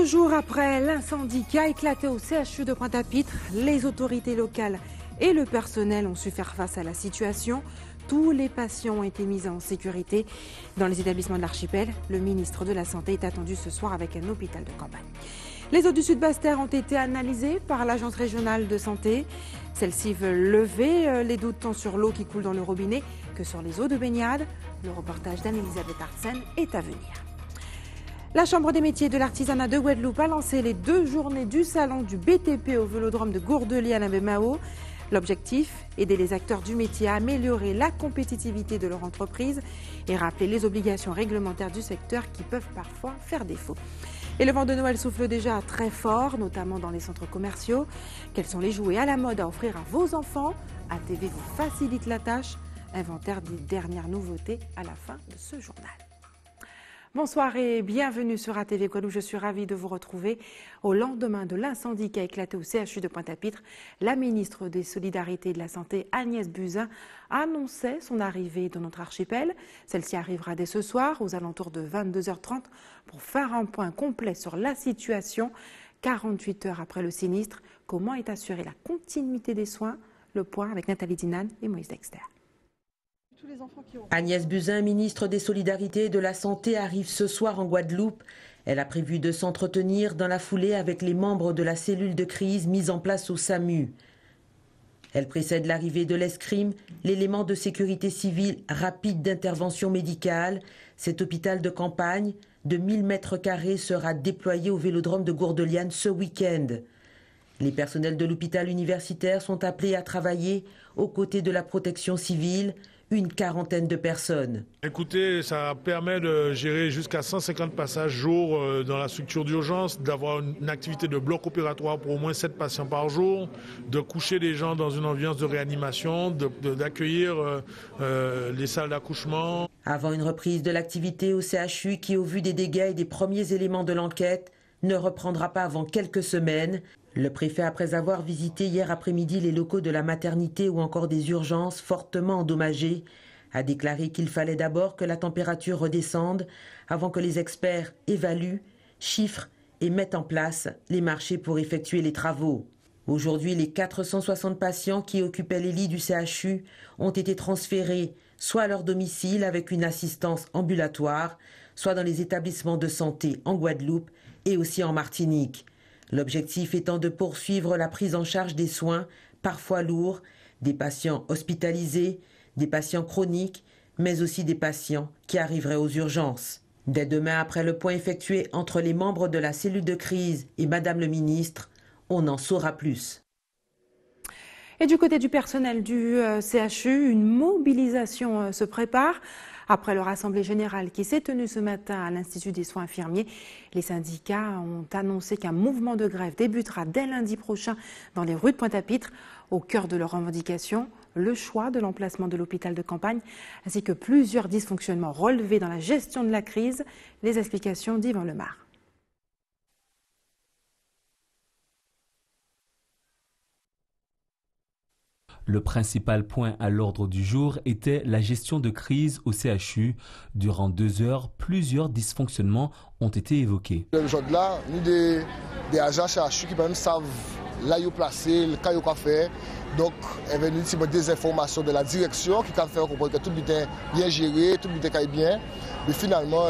jours après l'incendie qui a éclaté au CHU de Pointe-à-Pitre, les autorités locales et le personnel ont su faire face à la situation. Tous les patients ont été mis en sécurité dans les établissements de l'archipel. Le ministre de la Santé est attendu ce soir avec un hôpital de campagne. Les eaux du Sud-Basse-Terre ont été analysées par l'Agence régionale de santé. Celles-ci veulent lever les doutes tant sur l'eau qui coule dans le robinet que sur les eaux de baignade. Le reportage d'Anne-Elisabeth Arsène est à venir. La Chambre des métiers de l'artisanat de Guadeloupe a lancé les 2 journées du salon du BTP au vélodrome de Gourdeliane à Bemao. L'objectif, aider les acteurs du métier à améliorer la compétitivité de leur entreprise et rappeler les obligations réglementaires du secteur qui peuvent parfois faire défaut. Et le vent de Noël souffle déjà très fort, notamment dans les centres commerciaux. Quels sont les jouets à la mode à offrir à vos enfants? ATV vous facilite la tâche. Inventaire des dernières nouveautés à la fin de ce journal. Bonsoir et bienvenue sur ATV Guadeloupe. Je suis ravie de vous retrouver au lendemain de l'incendie qui a éclaté au CHU de Pointe-à-Pitre. La ministre des Solidarités et de la Santé, Agnès Buzyn, annonçait son arrivée dans notre archipel. Celle-ci arrivera dès ce soir aux alentours de 22h30 pour faire un point complet sur la situation. 48 heures après le sinistre, comment est assurée la continuité des soins? Le point avec Nathalie Dinan et Moïse Dexter. Agnès Buzyn, ministre des Solidarités et de la Santé, arrive ce soir en Guadeloupe. Elle a prévu de s'entretenir dans la foulée avec les membres de la cellule de crise mise en place au SAMU. Elle précède l'arrivée de l'escrime, l'élément de sécurité civile rapide d'intervention médicale. Cet hôpital de campagne de 1000 mètres carrés sera déployé au vélodrome de Gourdeliane ce week-end. Les personnels de l'hôpital universitaire sont appelés à travailler aux côtés de la protection civile. Une quarantaine de personnes. Écoutez, ça permet de gérer jusqu'à 150 passages jour dans la structure d'urgence, d'avoir une activité de bloc opératoire pour au moins 7 patients par jour, de coucher les gens dans une ambiance de réanimation, d'accueillir les salles d'accouchement. Avant une reprise de l'activité au CHU qui, au vu des dégâts et des premiers éléments de l'enquête, ne reprendra pas avant quelques semaines. Le préfet, après avoir visité hier après-midi les locaux de la maternité ou encore des urgences fortement endommagés, a déclaré qu'il fallait d'abord que la température redescende avant que les experts évaluent, chiffrent et mettent en place les marchés pour effectuer les travaux. Aujourd'hui, les 460 patients qui occupaient les lits du CHU ont été transférés soit à leur domicile avec une assistance ambulatoire, soit dans les établissements de santé en Guadeloupe et aussi en Martinique. L'objectif étant de poursuivre la prise en charge des soins, parfois lourds, des patients hospitalisés, des patients chroniques, mais aussi des patients qui arriveraient aux urgences. Dès demain, après le point effectué entre les membres de la cellule de crise et Madame le ministre, on en saura plus. Et du côté du personnel du CHU, une mobilisation se prépare. Après leur assemblée générale qui s'est tenue ce matin à l'Institut des soins infirmiers, les syndicats ont annoncé qu'un mouvement de grève débutera dès lundi prochain dans les rues de Pointe-à-Pitre. Au cœur de leurs revendications, le choix de l'emplacement de l'hôpital de campagne ainsi que plusieurs dysfonctionnements relevés dans la gestion de la crise. Les explications d'Yvan Lemar. Le principal point à l'ordre du jour était la gestion de crise au CHU. Durant 2 heures, plusieurs dysfonctionnements ont été évoqués. Aujourd'hui, nous des agents CHU qui même savent là où ils placés, le cas où ils faire. Donc, il y a des informations de la direction qui peuvent faire comprendre que tout est bien géré, tout est bien. Mais finalement,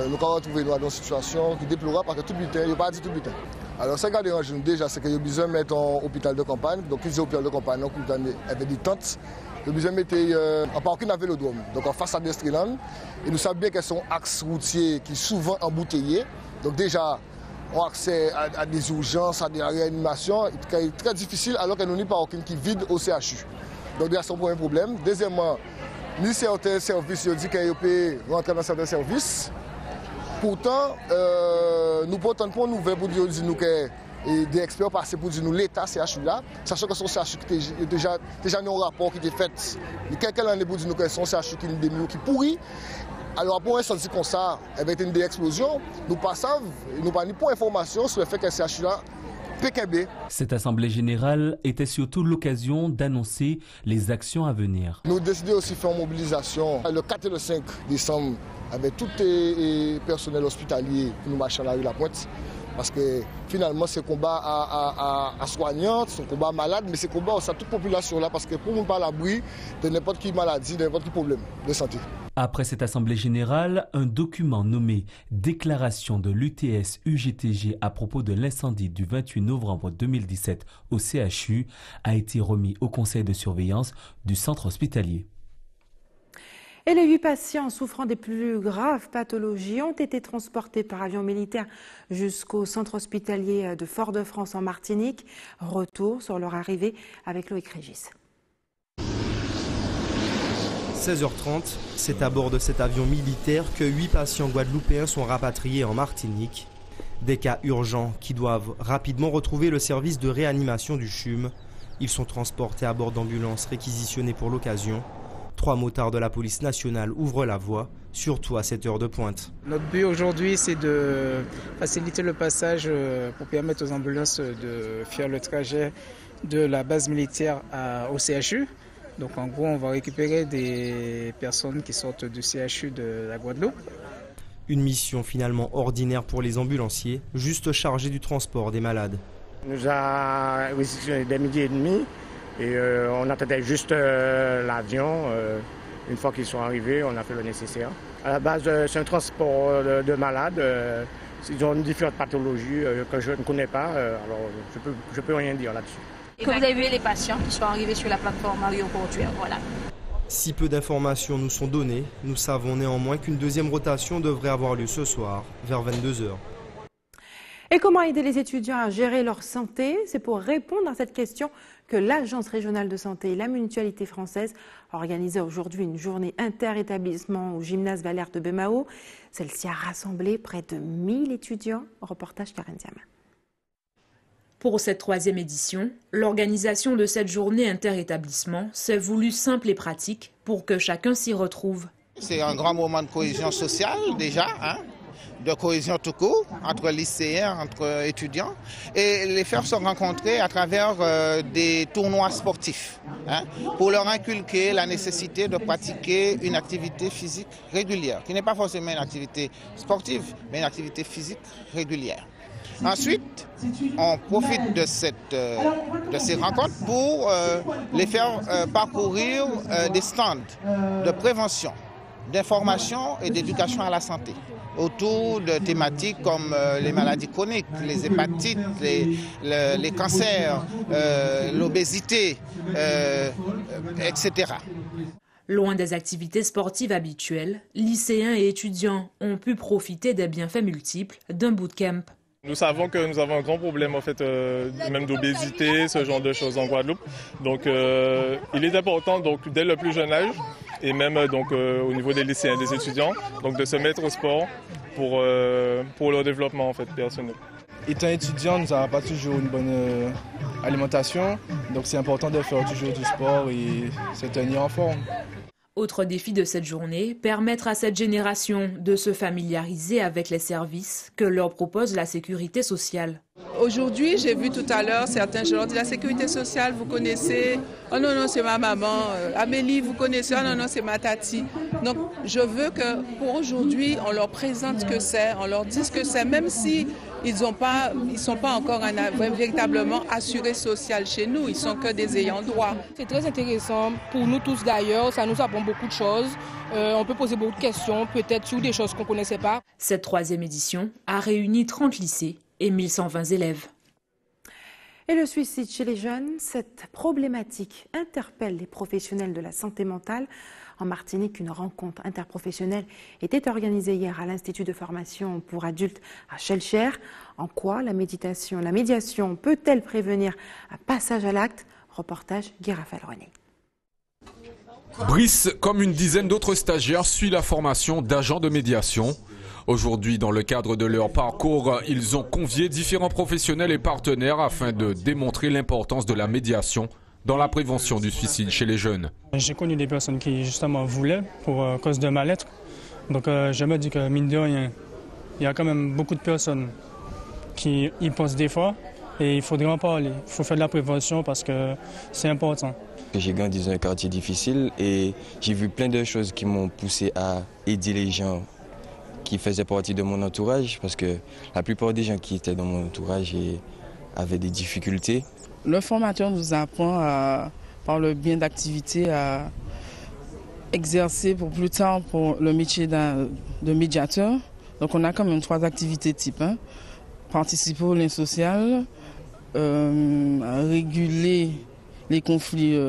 nous avons retrouvé dans une situation qui déplorable parce que tout est, il n'y a pas dit tout est. Alors, ce qui dérange nous déjà, c'est qu'il y a besoin de mettre un hôpital de campagne. Donc, ils ont hôpital de campagne, donc il y avait des tentes. Il y a besoin de mettre un parking à vélodrome, donc en face à Destreland. Et nous savons bien qu'elles sont axes routiers qui sont souvent embouteillés. Donc, déjà, on a accès à des urgences, à des réanimations, qui est très difficile alors que nous n'avons pas aucune qui vide au CHU. Donc, déjà, c'est un premier problème. Deuxièmement, ni certains services, ils ont dit qu'ils peuvent rentrer dans certains services. Pourtant, nous portons pour nous pour dire nous que des experts passés pour dire nous l'État CHU là, sachant que son CHU qui est déjà un rapport qui était fait. Quelques années pour dire nous que son CHU qui est qui pourri. Alors pour un senti comme ça, avec une explosion, nous passons, nous n'avons pas d'informations sur le fait que le CHU là PKB. Cette assemblée générale était surtout l'occasion d'annoncer les actions à venir. Nous décidons aussi de faire une mobilisation le 4 et le 5 décembre avec tous les personnels hospitaliers qui nous marchent dans la rue La Pointe Parce que finalement, c'est un combat à soignants, c'est un combat malade, mais c'est un combat aussi à toute population là, parce que pour nous pas l'abri de n'importe quelle maladie, de n'importe quel problème de santé. Après cette assemblée générale, un document nommé « Déclaration de l'UTS-UGTG à propos de l'incendie du 28 novembre 2017 au CHU » a été remis au conseil de surveillance du centre hospitalier. Et les 8 patients souffrant des plus graves pathologies ont été transportés par avion militaire jusqu'au centre hospitalier de Fort-de-France en Martinique. Retour sur leur arrivée avec Loïc Régis. 16h30, c'est à bord de cet avion militaire que 8 patients guadeloupéens sont rapatriés en Martinique. Des cas urgents qui doivent rapidement retrouver le service de réanimation du CHUM. Ils sont transportés à bord d'ambulances réquisitionnées pour l'occasion. 3 motards de la police nationale ouvrent la voie, surtout à cette heure de pointe. Notre but aujourd'hui, c'est de faciliter le passage pour permettre aux ambulances de faire le trajet de la base militaire au CHU. Donc en gros, on va récupérer des personnes qui sortent du CHU de la Guadeloupe. Une mission finalement ordinaire pour les ambulanciers, juste chargés du transport des malades. On nous a réquisitionné dès midi et demi et on attendait juste l'avion. Une fois qu'ils sont arrivés, on a fait le nécessaire. À la base, c'est un transport de malades. Ils ont différentes pathologies que je ne connais pas, alors je peux rien dire là-dessus. Et que vous avez vu les patients qui sont arrivés sur la plateforme aéroportuaire, voilà. Si peu d'informations nous sont données, nous savons néanmoins qu'une deuxième rotation devrait avoir lieu ce soir, vers 22h. Et comment aider les étudiants à gérer leur santé? C'est pour répondre à cette question que l'Agence régionale de santé et la Mutualité française a organisé aujourd'hui une journée inter-établissement au gymnase Valère de Bemao. Celle-ci a rassemblé près de 1000 étudiants. Reportage Karen Diama. Pour cette 3e édition, l'organisation de cette journée inter-établissement s'est voulue simple et pratique pour que chacun s'y retrouve. C'est un grand moment de cohésion sociale déjà, de cohésion tout court, entre lycéens, entre étudiants. Et les faire se rencontrer à travers des tournois sportifs, pour leur inculquer la nécessité de pratiquer une activité physique régulière, qui n'est pas forcément une activité sportive, mais une activité physique régulière. Ensuite, on profite de ces rencontres pour les faire parcourir des stands de prévention, d'information et d'éducation à la santé autour de thématiques comme les maladies chroniques, les hépatites, les cancers, l'obésité, etc. Loin des activités sportives habituelles, lycéens et étudiants ont pu profiter des bienfaits multiples d'un bootcamp. Nous savons que nous avons un grand problème en fait, même d'obésité, ce genre de choses en Guadeloupe. Donc il est important donc, dès le plus jeune âge et même donc, au niveau des lycéens et des étudiants donc, de se mettre au sport pour leur développement en fait, personnel. Étant étudiant, nous n'avons pas toujours une bonne alimentation, donc c'est important de faire toujours du sport et se tenir en forme. Autre défi de cette journée, permettre à cette génération de se familiariser avec les services que leur propose la sécurité sociale. Aujourd'hui, j'ai vu tout à l'heure certains, je leur dis la sécurité sociale, vous connaissez, oh non, non, c'est ma maman, Amélie, vous connaissez, oh non, non, c'est ma tati. Donc, je veux que pour aujourd'hui, on leur présente ce que c'est, on leur dise ce que c'est, même si ils ne sont pas encore véritablement assurés social chez nous, ils sont que des ayants droit. C'est très intéressant pour nous tous d'ailleurs, ça nous apprend beaucoup de choses. On peut poser beaucoup de questions, peut-être sur des choses qu'on ne connaissait pas. Cette 3e édition a réuni 30 lycées et 1120 élèves. Et le suicide chez les jeunes, cette problématique interpelle les professionnels de la santé mentale. En Martinique, une rencontre interprofessionnelle était organisée hier à l'Institut de formation pour adultes à Schellcher. En quoi la médiation peut-elle prévenir un passage à l'acte? Reportage Guy Raphaël René. Brice, comme une dizaine d'autres stagiaires, suit la formation d'agents de médiation. Aujourd'hui, dans le cadre de leur parcours, ils ont convié différents professionnels et partenaires afin de démontrer l'importance de la médiation dans la prévention du suicide chez les jeunes. J'ai connu des personnes qui justement voulaient pour cause de mal-être. Donc je me dis que mine de rien, il y a quand même beaucoup de personnes qui y pensent des fois et il faudrait en parler. Il faut faire de la prévention parce que c'est important. J'ai grandi dans un quartier difficile et j'ai vu plein de choses qui m'ont poussé à aider les gens qui faisaient partie de mon entourage, parce que la plupart des gens qui étaient dans mon entourage avaient des difficultés. Le formateur nous apprend, par le bien d'activité, à exercer pour plus tard pour le métier de médiateur. Donc on a quand même 3 activités types. Participer au lien social, réguler les conflits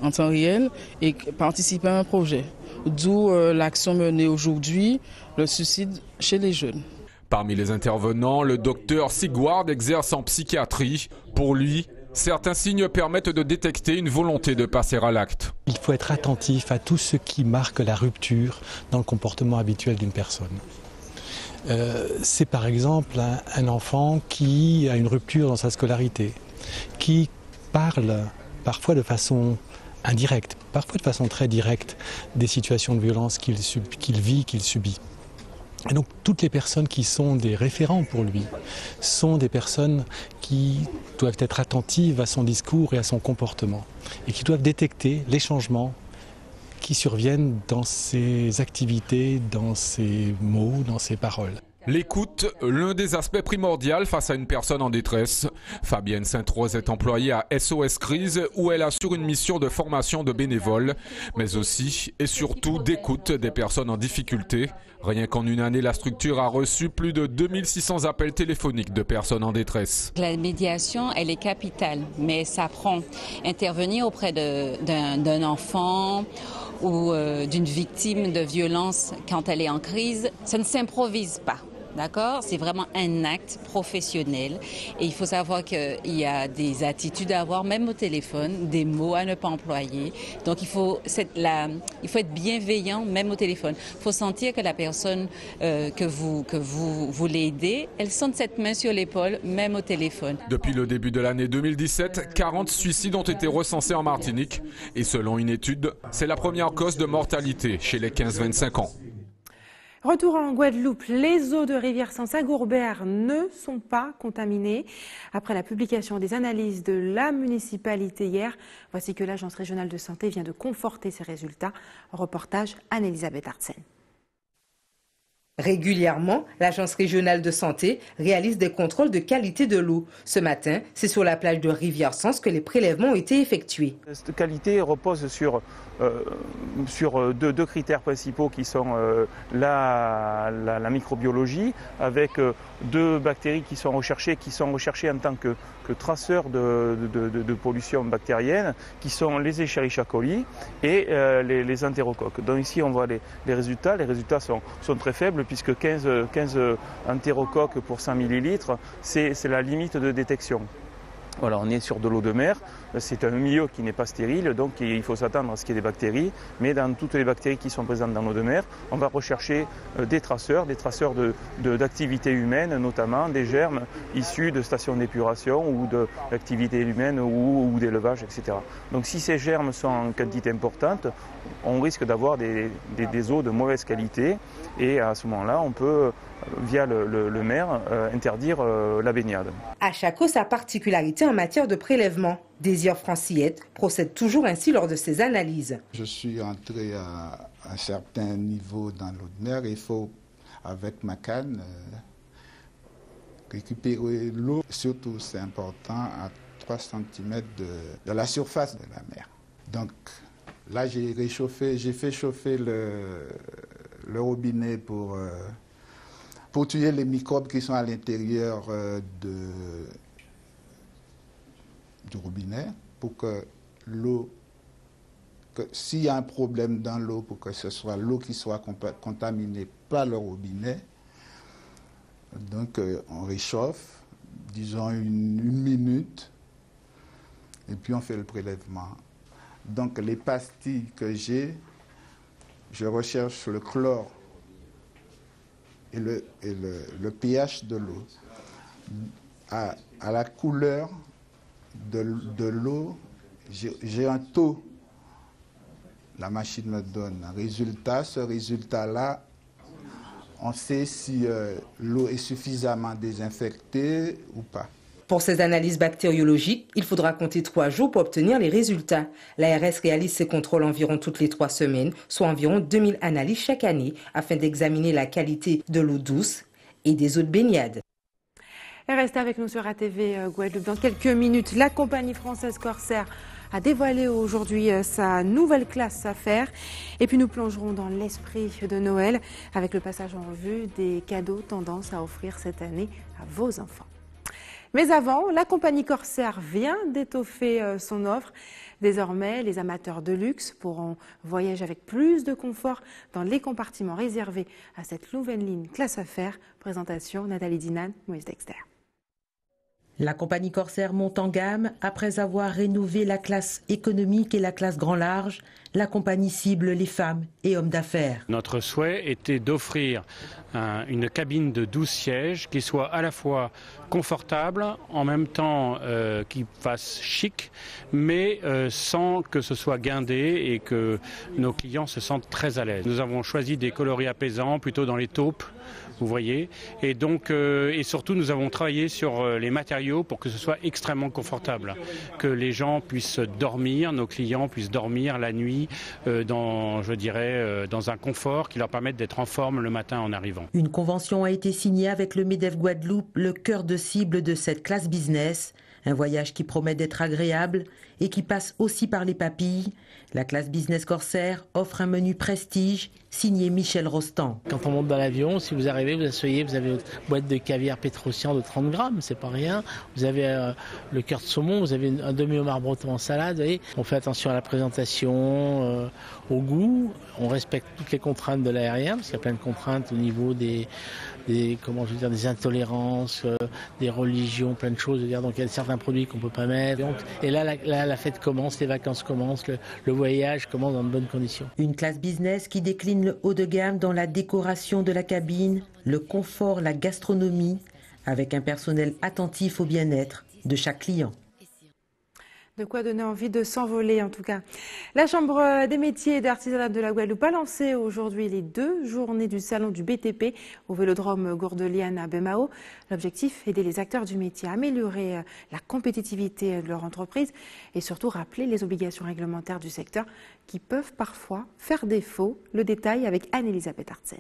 en temps réel et participer à un projet. D'où l'action menée aujourd'hui, le suicide chez les jeunes. Parmi les intervenants, le docteur Sigward exerce en psychiatrie. Pour lui, certains signes permettent de détecter une volonté de passer à l'acte. Il faut être attentif à tout ce qui marque la rupture dans le comportement habituel d'une personne. C'est par exemple un enfant qui a une rupture dans sa scolarité, qui parle parfois de façon indirecte, parfois de façon très directe, des situations de violence qu'il vit, qu'il subit. Et donc toutes les personnes qui sont des référents pour lui sont des personnes qui doivent être attentives à son discours et à son comportement et qui doivent détecter les changements qui surviennent dans ses activités, dans ses mots, dans ses paroles. L'écoute, l'un des aspects primordiaux face à une personne en détresse. Fabienne Sainte-Rose est employée à SOS Crise où elle assure une mission de formation de bénévoles, mais aussi et surtout d'écoute des personnes en difficulté. Rien qu'en une année, la structure a reçu plus de 2600 appels téléphoniques de personnes en détresse. La médiation, elle est capitale, mais ça prend intervenir auprès d'un enfant ou d'une victime de violence quand elle est en crise. Ça ne s'improvise pas. D'accord? C'est vraiment un acte professionnel et il faut savoir qu'il y a des attitudes à avoir, même au téléphone, des mots à ne pas employer. Donc il faut être bienveillant, même au téléphone. Il faut sentir que la personne que vous voulez aider, elle sente cette main sur l'épaule, même au téléphone. Depuis le début de l'année 2017, 40 suicides ont été recensés en Martinique et selon une étude, c'est la première cause de mortalité chez les 15-25 ans. Retour en Guadeloupe, les eaux de rivière Saint-Gourbert ne sont pas contaminées. Après la publication des analyses de la municipalité hier, voici que l'Agence régionale de santé vient de conforter ces résultats. Reportage Anne-Elisabeth Artsen. Régulièrement, l'Agence régionale de santé réalise des contrôles de qualité de l'eau. Ce matin, c'est sur la plage de Rivière-Sens que les prélèvements ont été effectués. Cette qualité repose sur deux critères principaux qui sont la microbiologie, avec 2 bactéries qui sont recherchées en tant que traceurs de pollution bactérienne, qui sont les Escherichia coli et les entérocoques. Donc ici on voit les résultats. Les résultats sont très faibles puisque 15 entérocoques pour 100 ml, c'est la limite de détection. Voilà, on est sur de l'eau de mer, c'est un milieu qui n'est pas stérile, donc il faut s'attendre à ce qu'il y ait des bactéries, mais dans toutes les bactéries qui sont présentes dans l'eau de mer, on va rechercher des traceurs d'activité humaine, notamment des germes issus de stations d'épuration ou d'activité humaine ou d'élevage, etc. Donc si ces germes sont en quantité importante, on risque d'avoir des eaux de mauvaise qualité et à ce moment-là, on peut, via le maire, interdire la baignade. À chaque eau sa particularité en matière de prélèvement. Désir Francillette procède toujours ainsi lors de ses analyses. Je suis entré à un certain niveau dans l'eau de mer et il faut, avec ma canne, récupérer l'eau. Surtout, c'est important, à 3 cm de la surface de la mer. Donc là, j'ai fait chauffer le robinet pour tuer les microbes qui sont à l'intérieur du robinet, pour que l'eau, s'il y a un problème dans l'eau, pour que ce soit l'eau qui soit contaminée par le robinet. Donc on réchauffe, disons une minute, et puis on fait le prélèvement. Donc les pastilles que j'ai, je recherche le chlore et le pH de l'eau. À la couleur de l'eau, j'ai un taux. La machine me donne un résultat. Ce résultat-là, on sait si l'eau est suffisamment désinfectée ou pas. Pour ces analyses bactériologiques, il faudra compter 3 jours pour obtenir les résultats. L'ARS réalise ses contrôles environ toutes les 3 semaines, soit environ 2000 analyses chaque année, afin d'examiner la qualité de l'eau douce et des eaux de baignade. Et restez avec nous sur ATV Guadeloupe. Dans quelques minutes, la compagnie française Corsair a dévoilé aujourd'hui sa nouvelle classe affaires. Et puis nous plongerons dans l'esprit de Noël avec le passage en revue des cadeaux tendance à offrir cette année à vos enfants. Mais avant, la compagnie Corsair vient d'étoffer son offre. Désormais, les amateurs de luxe pourront voyager avec plus de confort dans les compartiments réservés à cette nouvelle ligne classe affaires. Présentation Nathalie Dinan, Moïse Dexter. La compagnie Corsair monte en gamme. Après avoir rénové la classe économique et la classe grand large, la compagnie cible les femmes et hommes d'affaires. Notre souhait était d'offrir une cabine de 12 sièges qui soit à la fois confortable, en même temps qui fasse chic, mais sans que ce soit guindé et que nos clients se sentent très à l'aise. Nous avons choisi des coloris apaisants, plutôt dans les taupes, vous voyez, et donc et surtout nous avons travaillé sur les matériaux pour que ce soit extrêmement confortable, que les gens puissent dormir, nos clients puissent dormir la nuit dans, je dirais, dans un confort qui leur permette d'être en forme le matin en arrivant. Une convention a été signée avec le MEDEF Guadeloupe, le cœur de cible de cette classe business. Un voyage qui promet d'être agréable et qui passe aussi par les papilles. La classe business Corsair offre un menu prestige signé Michel Rostand. Quand on monte dans l'avion, si vous arrivez, vous asseyez, vous avez votre boîte de caviar Pétrosian de 30 grammes, c'est pas rien. Vous avez le cœur de saumon, vous avez un demi-homard breton en salade. Vous voyez. On fait attention à la présentation, au goût. On respecte toutes les contraintes de l'aérien, parce qu'il y a plein de contraintes au niveau des intolérances, des religions, plein de choses. Donc il y a certains produits qu'on ne peut pas mettre. Et là, la fête commence, les vacances commencent, le voyage commence dans de bonnes conditions. Une classe business qui décline le haut de gamme dans la décoration de la cabine, le confort, la gastronomie, avec un personnel attentif au bien-être de chaque client. De quoi donner envie de s'envoler en tout cas. La Chambre des métiers et de l'artisanat de la Guadeloupe a lancé aujourd'hui les 2 journées du salon du BTP au Vélodrome Gourdeliane à Bemao. L'objectif, aider les acteurs du métier à améliorer la compétitivité de leur entreprise et surtout rappeler les obligations réglementaires du secteur qui peuvent parfois faire défaut. Le détail avec Anne-Elisabeth Artsen.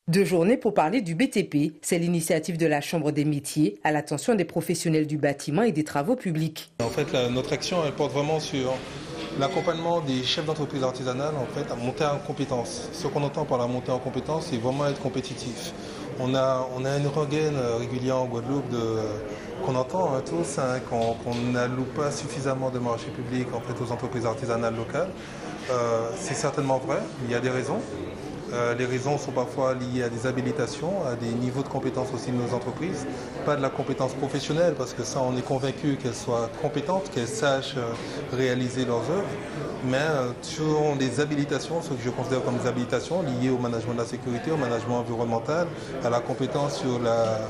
2 journées pour parler du BTP. C'est l'initiative de la Chambre des métiers à l'attention des professionnels du bâtiment et des travaux publics. En fait, notre action, elle porte vraiment sur l'accompagnement des chefs d'entreprise artisanales à monter en compétences. Ce qu'on entend par la montée en compétences, c'est vraiment être compétitif. On a une rengaine régulière en Guadeloupe qu'on entend tous, qu'on n'alloue pas suffisamment de marchés publics aux entreprises artisanales locales. C'est certainement vrai, il y a des raisons. Les raisons sont parfois liées à des habilitations, à des niveaux de compétences aussi de nos entreprises. Pas de la compétence professionnelle, parce que ça, on est convaincu qu'elles soient compétentes, qu'elles sachent réaliser leurs œuvres. Mais sur des habilitations, ce que je considère comme des habilitations liées au management de la sécurité, au management environnemental, à la compétence sur la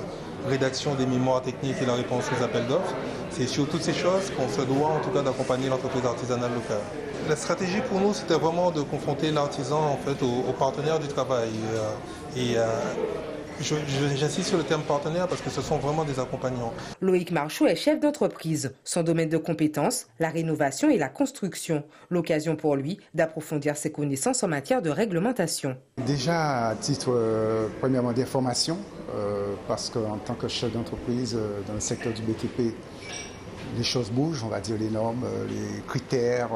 rédaction des mémoires techniques et la réponse aux appels d'offres. C'est sur toutes ces choses qu'on se doit en tout cas d'accompagner l'entreprise artisanale locale. La stratégie pour nous, c'était vraiment de confronter l'artisan aux partenaires du travail. J'insiste sur le terme partenaire parce que ce sont vraiment des accompagnants. Loïc Marchou est chef d'entreprise. Son domaine de compétences, la rénovation et la construction. L'occasion pour lui d'approfondir ses connaissances en matière de réglementation. Déjà à titre premièrement d'information, parce qu'en tant que chef d'entreprise dans le secteur du BTP, les choses bougent, on va dire les normes, les critères,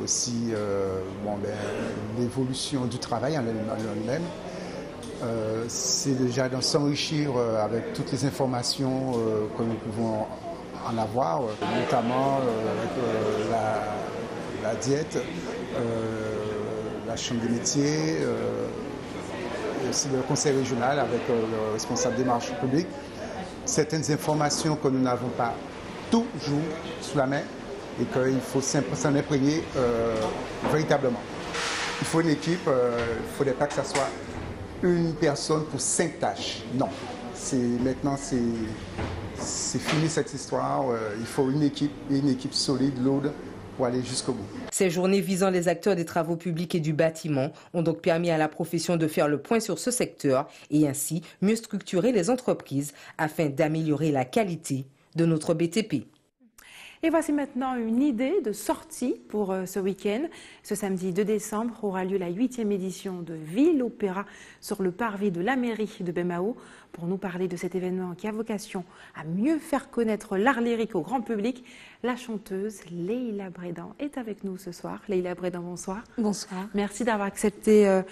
aussi l'évolution du travail en elle-même. C'est déjà de s'enrichir avec toutes les informations que nous pouvons en avoir, notamment avec la diète, la chambre des métiers, et aussi le conseil régional avec le responsable des marchés publics. Certaines informations que nous n'avons pas toujours sous la main et qu'il faut s'en imprégner véritablement. Il faut une équipe, il ne faudrait pas que ça soit une personne pour 5 tâches. Non, maintenant c'est fini cette histoire. Il faut une équipe solide, lourde, pour aller jusqu'au bout. Ces journées visant les acteurs des travaux publics et du bâtiment ont donc permis à la profession de faire le point sur ce secteur et ainsi mieux structurer les entreprises afin d'améliorer la qualité de notre BTP. Et voici maintenant une idée de sortie pour ce week-end. Ce samedi 2 décembre aura lieu la 8e édition de Ville Opéra sur le parvis de la mairie de Bemao. Pour nous parler de cet événement qui a vocation à mieux faire connaître l'art lyrique au grand public, la chanteuse Leïla Brédan est avec nous ce soir. Leïla Brédan, bonsoir. Bonsoir. Merci d'avoir accepté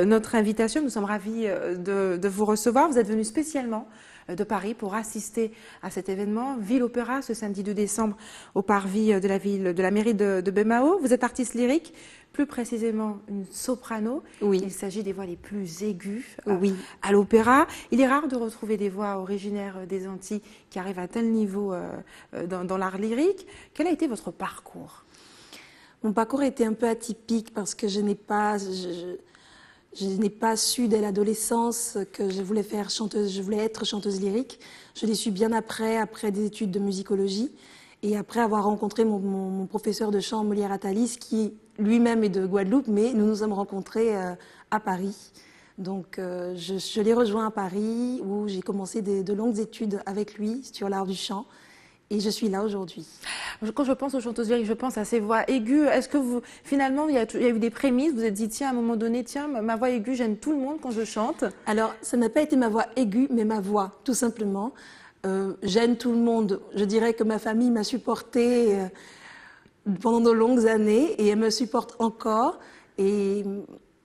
notre invitation. Nous sommes ravis de vous recevoir. Vous êtes venu spécialement de Paris pour assister à cet événement Ville Opéra ce samedi 2 décembre au parvis de la mairie de Bemao. Vous êtes artiste lyrique, plus précisément une soprano. Oui. Il s'agit des voix les plus aiguës oui. à l'opéra. Il est rare de retrouver des voix originaires des Antilles qui arrivent à tel niveau dans l'art lyrique. Quel a été votre parcours? Mon parcours a été un peu atypique parce que je n'ai pas su dès l'adolescence que je voulais être chanteuse lyrique. Je l'ai su bien après des études de musicologie et après avoir rencontré mon professeur de chant, Molière Atalis, qui lui-même est de Guadeloupe, mais nous nous sommes rencontrés à Paris. Donc je l'ai rejoint à Paris où j'ai commencé de longues études avec lui sur l'art du chant. Et je suis là aujourd'hui. Quand je pense aux chanteuses lyriques, je pense à ces voix aiguës. Est-ce que finalement, il y a eu des prémices? Vous vous êtes dit, tiens, à un moment donné, tiens, ma voix aiguë gêne tout le monde quand je chante? Alors, ça n'a pas été ma voix aiguë, mais ma voix, tout simplement. Gêne tout le monde. Je dirais que ma famille m'a supportée pendant de longues années et elle me supporte encore. Et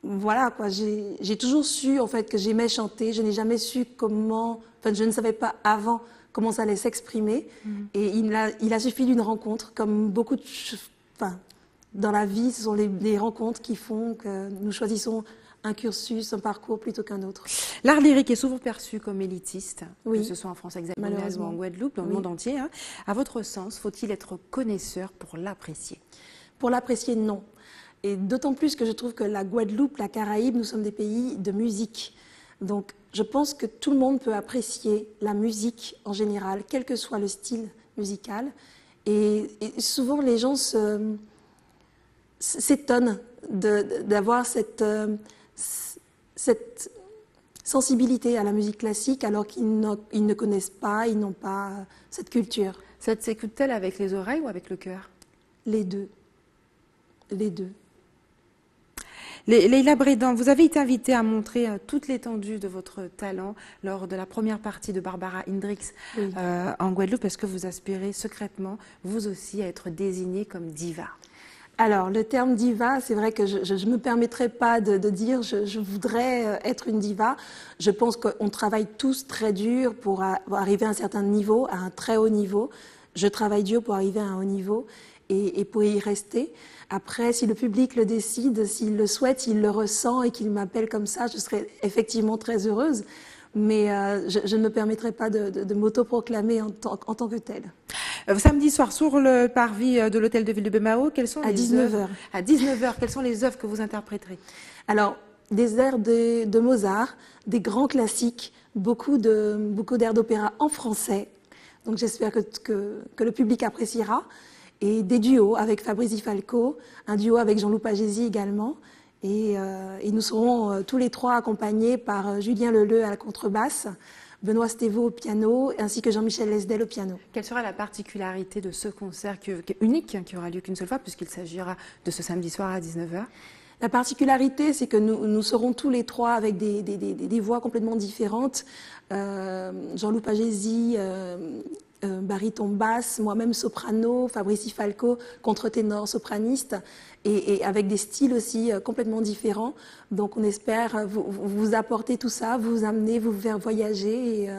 voilà, quoi. J'ai toujours su, en fait, que j'aimais chanter. Je n'ai jamais su comment... Enfin, je ne savais pas avant comment ça allait s'exprimer. Et il a suffi d'une rencontre, comme beaucoup de... Enfin, dans la vie, ce sont les rencontres qui font que nous choisissons un cursus, un parcours plutôt qu'un autre. L'art lyrique est souvent perçu comme élitiste, oui. que ce soit en France hexagonale ou en Guadeloupe, dans le monde entier. Hein. À votre sens, faut-il être connaisseur pour l'apprécier? Pour l'apprécier, non. Et d'autant plus que je trouve que la Guadeloupe, la Caraïbe, nous sommes des pays de musique. Donc, je pense que tout le monde peut apprécier la musique en général, quel que soit le style musical. Et souvent, les gens s'étonnent d'avoir cette sensibilité à la musique classique alors qu'ils ne connaissent pas, ils n'ont pas cette culture. Ça s'écoute-t-elle avec les oreilles ou avec le cœur? Les deux. Les deux. Leïla Brédan, vous avez été invitée à montrer toute l'étendue de votre talent lors de la première partie de Barbara Hendricks en Guadeloupe. Est-ce que vous aspirez secrètement, vous aussi, à être désignée comme diva? Alors, le terme diva, c'est vrai que je ne me permettrai pas de dire je voudrais être une diva. Je pense qu'on travaille tous très dur pour arriver à un certain niveau, à un très haut niveau. Je travaille dur pour arriver à un haut niveau et pour y rester. Après, si le public le décide, s'il le souhaite, s'il le ressent et qu'il m'appelle comme ça, je serai effectivement très heureuse. Mais je ne me permettrai pas de m'autoproclamer en tant que telle. Samedi soir, sur le parvis de l'hôtel de ville de Bemao, quelles sont à 19h. À 19h, quelles sont les œuvres que vous interpréterez? Alors, des airs de Mozart, des grands classiques, beaucoup d'airs d'opéra en français. Donc j'espère que le public appréciera. Et des duos avec Fabrizi Falco, un duo avec Jean-Loup Pagési également. Et nous serons tous les trois accompagnés par Julien Leleu à la contrebasse, Benoît Stévaux au piano, ainsi que Jean-Michel Lesdel au piano. Quelle sera la particularité de ce concert qui est unique, qui aura lieu qu'une seule fois, puisqu'il s'agira de ce samedi soir à 19h? La particularité, c'est que nous serons tous les trois avec des voix complètement différentes. Jean-Loup Pagési, baryton basse, moi-même soprano, Fabrizi Falco, contre-ténor sopraniste, et avec des styles aussi complètement différents. Donc on espère vous apporter tout ça, vous amener, vous faire voyager. Et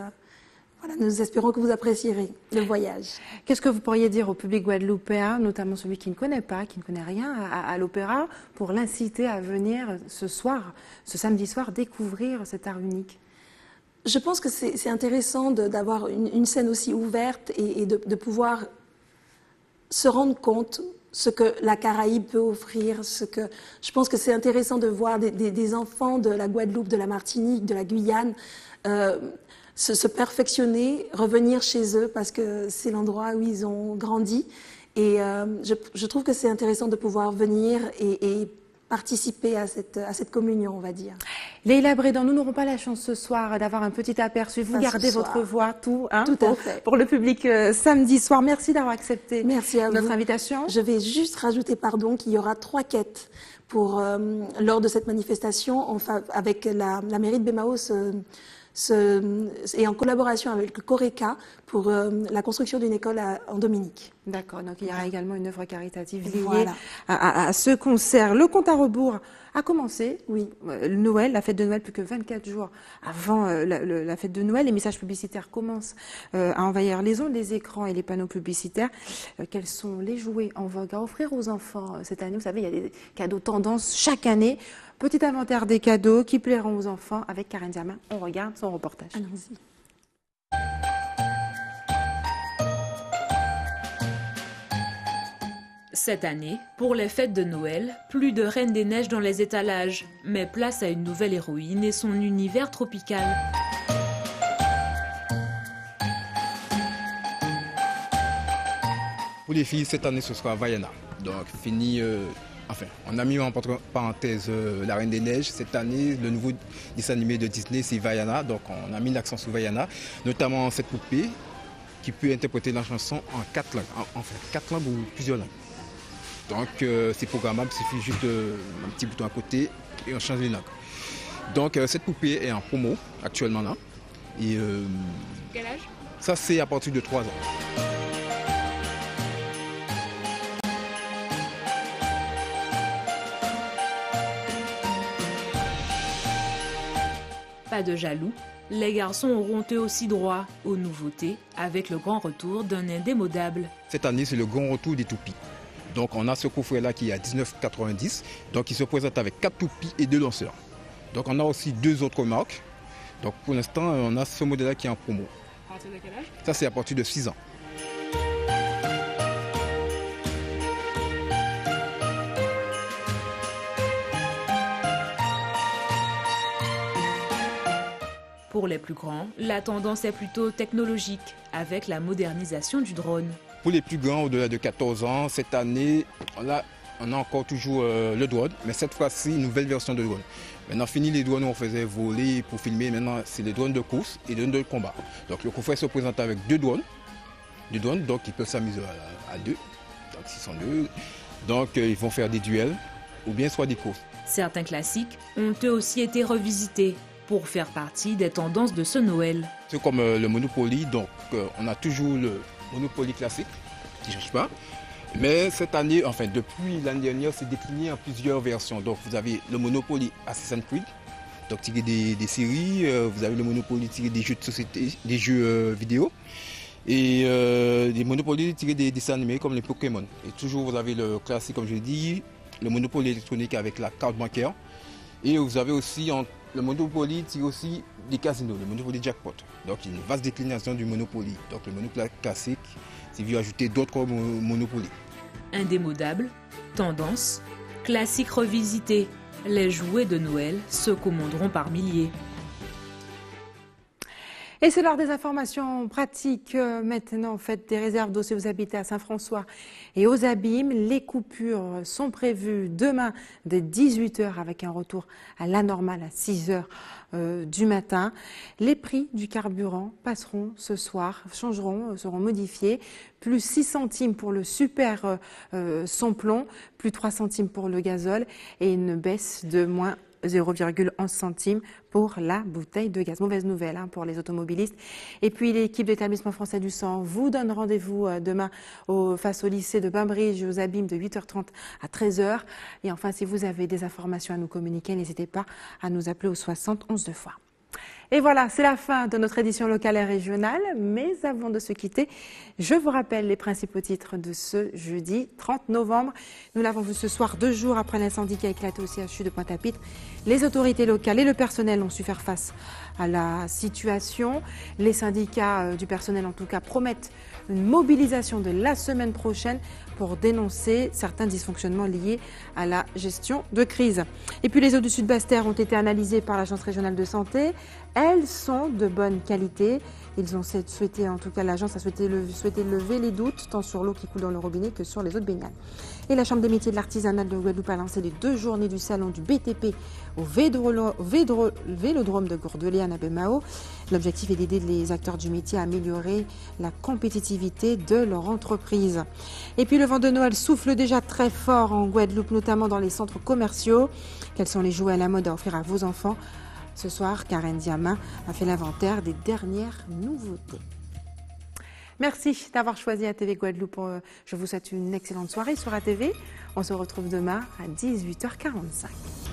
voilà, nous espérons que vous apprécierez le voyage. Qu'est-ce que vous pourriez dire au public guadeloupéen, notamment celui qui ne connaît pas, qui ne connaît rien à l'opéra, pour l'inciter à venir ce samedi soir, découvrir cet art unique? Je pense que c'est intéressant d'avoir une scène aussi ouverte et de pouvoir se rendre compte ce que la Caraïbe peut offrir. Je pense que c'est intéressant de voir des enfants de la Guadeloupe, de la Martinique, de la Guyane se perfectionner, revenir chez eux parce que c'est l'endroit où ils ont grandi. Et je trouve que c'est intéressant de pouvoir venir et participer à cette communion, on va dire. Leïla Brédan, nous n'aurons pas la chance ce soir d'avoir un petit aperçu. Vous gardez votre voix, tout à fait. Pour le public samedi soir. Merci d'avoir accepté notre invitation. Je vais juste rajouter, qu'il y aura 3 quêtes lors de cette manifestation avec la mairie de Bemaos et en collaboration avec le Coreca pour la construction d'une école en Dominique. D'accord, donc il y aura également une œuvre caritative liée à ce concert. Le compte à rebours a commencé, Noël, la fête de Noël, plus que 24 jours avant la fête de Noël. Les messages publicitaires commencent à envahir les ondes, les écrans et les panneaux publicitaires. Quels sont les jouets en vogue à offrir aux enfants cette année? Vous savez, il y a des cadeaux tendance chaque année. Petit inventaire des cadeaux qui plairont aux enfants avec Karen Diamin. On regarde son reportage. Allons-y. Cette année, pour les fêtes de Noël, plus de Reine des Neiges dans les étalages, mais place à une nouvelle héroïne et son univers tropical. Pour les filles, cette année, ce sera Vaiana. Donc, fini... on a mis en parenthèse la Reine des Neiges. Cette année, le nouveau dessin animé de Disney, c'est Vaiana. Donc on a mis l'accent sur Vaiana, notamment cette poupée qui peut interpréter la chanson en 4 langues. 4 langues ou plusieurs langues. Donc c'est programmable, il suffit juste un petit bouton à côté et on change les langues. Donc cette poupée est en promo actuellement là. Et, quel âge? Ça, c'est à partir de 3 ans. Pas de jaloux, les garçons auront eux aussi droit aux nouveautés avec le grand retour d'un indémodable. Cette année, c'est le grand retour des toupies. Donc on a ce coffret-là qui est à 19,90 €. Donc il se présente avec 4 toupies et 2 lanceurs. Donc on a aussi 2 autres marques. Donc pour l'instant, on a ce modèle-là qui est en promo. À partir de quel âge? Ça, c'est à partir de 6 ans. Pour les plus grands, la tendance est plutôt technologique, avec la modernisation du drone. Pour les plus grands, au-delà de 14 ans, cette année, on a encore toujours le drone, mais cette fois-ci, une nouvelle version de drone. Maintenant, fini les drones où on faisait voler pour filmer, maintenant c'est les drones de course et les drones de combat. Donc le coffret se présente avec 2 drones, donc ils peuvent s'amuser à 2, donc s'ils sont 2, donc ils vont faire des duels ou bien soit des courses. Certains classiques ont eux aussi été revisités pour faire partie des tendances de ce Noël. C'est comme le Monopoly, donc on a toujours le Monopoly classique, qui ne change pas. Mais cette année, depuis l'année dernière, c'est décliné en plusieurs versions. Donc vous avez le Monopoly Assassin's Creed, donc tiré des séries, vous avez le Monopoly tiré des jeux de société, des jeux vidéo, et des Monopoly tirés des dessins animés comme les Pokémon. Et toujours vous avez le classique, comme je l'ai dit, le Monopoly électronique avec la carte bancaire. Et vous avez aussi le Monopoly tire aussi des casinos, le Monopoly Jackpot. Donc une vaste déclinaison du Monopoly. Donc le Monopoly classique, c'est vu ajouter d'autres Monopoly. Indémodable, tendance, classique revisité. Les jouets de Noël se commanderont par milliers. Et c'est l'heure des informations pratiques. Maintenant, faites des réserves d'eau si vous habitez à Saint-François et aux Abîmes. Les coupures sont prévues demain dès 18 h avec un retour à la normale à 6 h du matin. Les prix du carburant passeront ce soir, seront modifiés. Plus 6 centimes pour le super sans-plomb, plus 3 centimes pour le gazole et une baisse de moins 0,11 centimes pour la bouteille de gaz. Mauvaise nouvelle pour les automobilistes. Et puis l'équipe d'établissement français du sang vous donne rendez-vous demain face au lycée de Bainbridge aux Abîmes de 8h30 à 13h. Et enfin, si vous avez des informations à nous communiquer, n'hésitez pas à nous appeler au 60 11 2 fois. Et voilà, c'est la fin de notre édition locale et régionale. Mais avant de se quitter, je vous rappelle les principaux titres de ce jeudi 30 novembre. Nous l'avons vu ce soir, 2 jours après l'incendie qui a éclaté au CHU de Pointe-à-Pitre. Les autorités locales et le personnel ont su faire face à la situation. Les syndicats du personnel, en tout cas, promettent une mobilisation de la semaine prochaine pour dénoncer certains dysfonctionnements liés à la gestion de crise. Et puis les eaux du Sud Basse-Terre ont été analysées par l'Agence régionale de santé. elles sont de bonne qualité. Ils ont souhaité, en tout cas l'agence a souhaité lever les doutes tant sur l'eau qui coule dans le robinet que sur les eaux de baignade. Et la Chambre des métiers de l'artisanat de Guadeloupe a lancé les 2 journées du salon du BTP au Vélodrome de Gourdelais à Nabemao. L'objectif est d'aider les acteurs du métier à améliorer la compétitivité de leur entreprise. Et puis le vent de Noël souffle déjà très fort en Guadeloupe, notamment dans les centres commerciaux. Quels sont les jouets à la mode à offrir à vos enfants ? Ce soir, Karen Diama a fait l'inventaire des dernières nouveautés. Merci d'avoir choisi ATV Guadeloupe. Je vous souhaite une excellente soirée sur ATV. On se retrouve demain à 18h45.